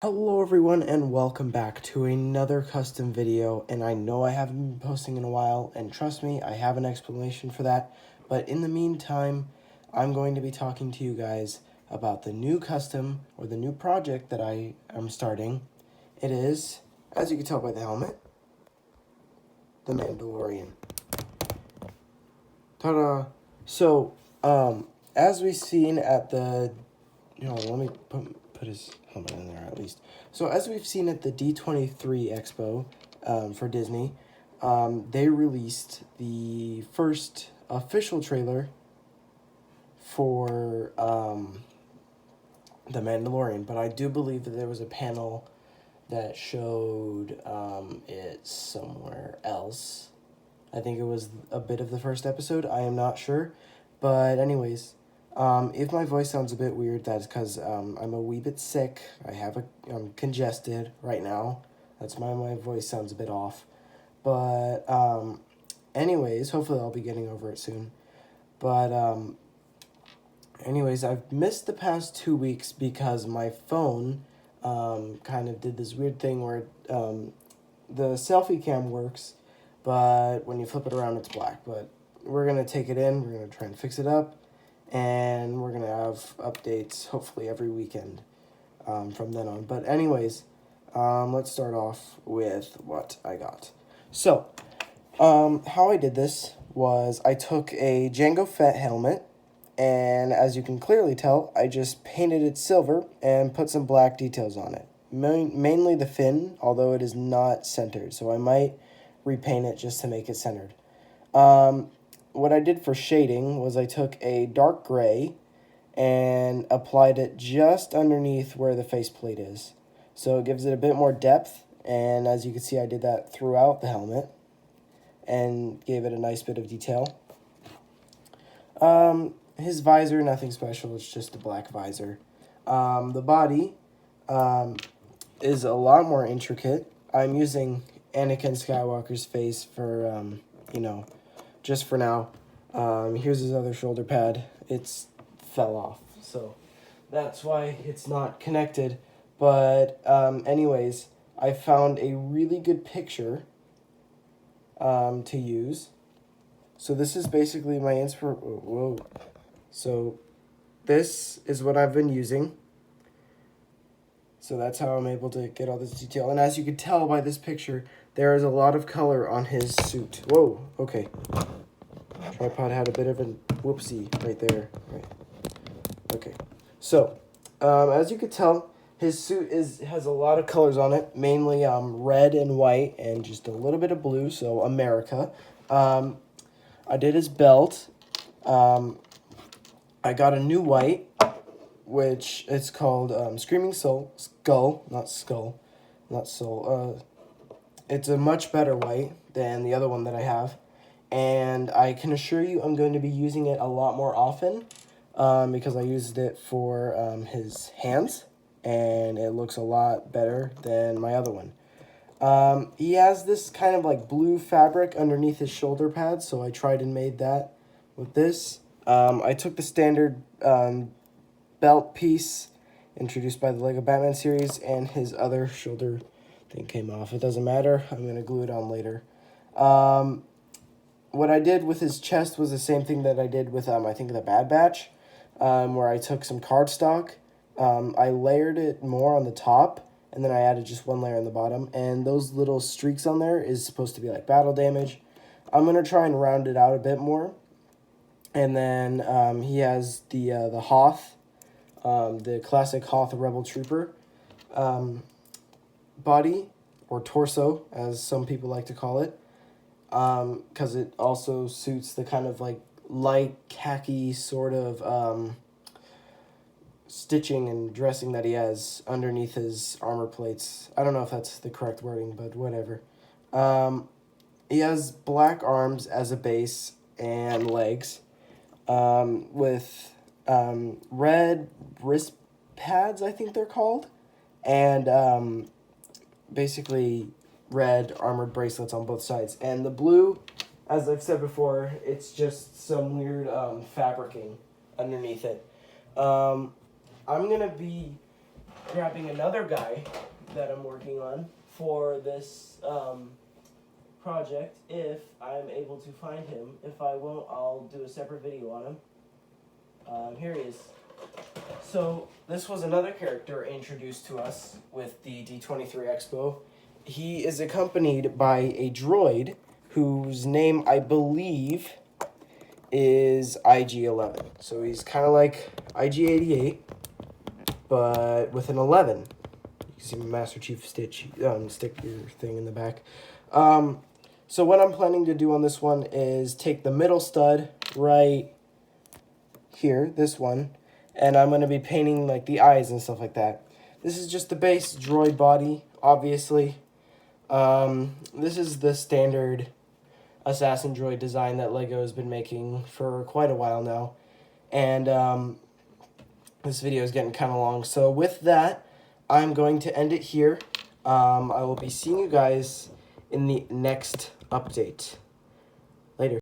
Hello everyone and welcome back to another custom video, and I know I haven't been posting in a while, and trust me, I have an explanation for that, but in the meantime, I'm going to be talking to you guys about the new custom, or the new project that I am starting. It is, as you can tell by the helmet, the Mandalorian. Ta-da! So, as we've seen at the, let me put his helmet in there at least. So as we've seen at the D23 Expo for Disney, they released the first official trailer for The Mandalorian, but I do believe that there was a panel that showed it somewhere else. I think it was a bit of the first episode. I am not sure. But anyways, if my voice sounds a bit weird, that's because I'm a wee bit sick. I'm congested right now. That's why my voice sounds a bit off. But anyways, hopefully I'll be getting over it soon. But anyways, I've missed the past 2 weeks because my phone kind of did this weird thing where the selfie cam works, but when you flip it around, it's black. But we're going to take it in, we're going to try and fix it up, and we're going to have updates hopefully every weekend from then on. But anyways, let's start off with what I got. So, how I did this was I took a Jango Fett helmet, and as you can clearly tell, I just painted it silver and put some black details on it. Mainly the fin, although it is not centered, so I might repaint it just to make it centered. What I did for shading was I took a dark gray and applied it just underneath where the faceplate is. So it gives it a bit more depth, and as you can see, I did that throughout the helmet and gave it a nice bit of detail. His visor, nothing special, it's just a black visor. The body is a lot more intricate. I'm using Anakin Skywalker's face for, just for now. Here's his other shoulder pad. It's fell off, so that's why it's not connected. But anyways, I found a really good picture to use. So this is basically my Whoa. So this is what I've been using. So that's how I'm able to get all this detail. And as you can tell by this picture, there is a lot of color on his suit. Whoa, okay. Tripod had a bit of a whoopsie right there. Right. Okay. So, as you can tell, his suit has a lot of colors on it, mainly red and white and just a little bit of blue, so America. I did his belt. I got a new white, which it's called Screaming Soul. It's a much better white than the other one that I have. And I can assure you I'm going to be using it a lot more often because I used it for his hands, and it looks a lot better than my other one. He has this kind of like blue fabric underneath his shoulder pads, so I tried and made that with this. I took the standard belt piece introduced by the Lego Batman series, and his other shoulder thing came off. It doesn't matter. I'm going to glue it on later. What I did with his chest was the same thing that I did with, I think, the Bad Batch, where I took some cardstock. I layered it more on the top, and then I added just one layer on the bottom. And those little streaks on there is supposed to be like battle damage. I'm going to try and round it out a bit more. And then he has the Hoth, the classic Hoth Rebel Trooper body, or torso, as some people like to call it, because it also suits the kind of like light khaki sort of stitching and dressing that he has underneath his armor plates. I don't know if that's the correct wording, but whatever. He has black arms as a base and legs, with red wrist pads, I think they're called, and basically red armored bracelets on both sides. And the blue, as I've said before, it's just some weird fabricing underneath it. I'm going to be grabbing another guy that I'm working on for this project if I'm able to find him. If I won't, I'll do a separate video on him. Here he is. So this was another character introduced to us with the D23 Expo. He is accompanied by a droid whose name I believe is IG-11. So he's kind of like IG-88, but with an 11. You can see my Master Chief sticker thing in the back. So what I'm planning to do on this one is take the middle stud right here, this one, and I'm going to be painting like the eyes and stuff like that. This is just the base droid body, obviously. This is the standard assassin droid design that LEGO has been making for quite a while now. And this video is getting kind of long. So with that, I'm going to end it here. I will be seeing you guys in the next update.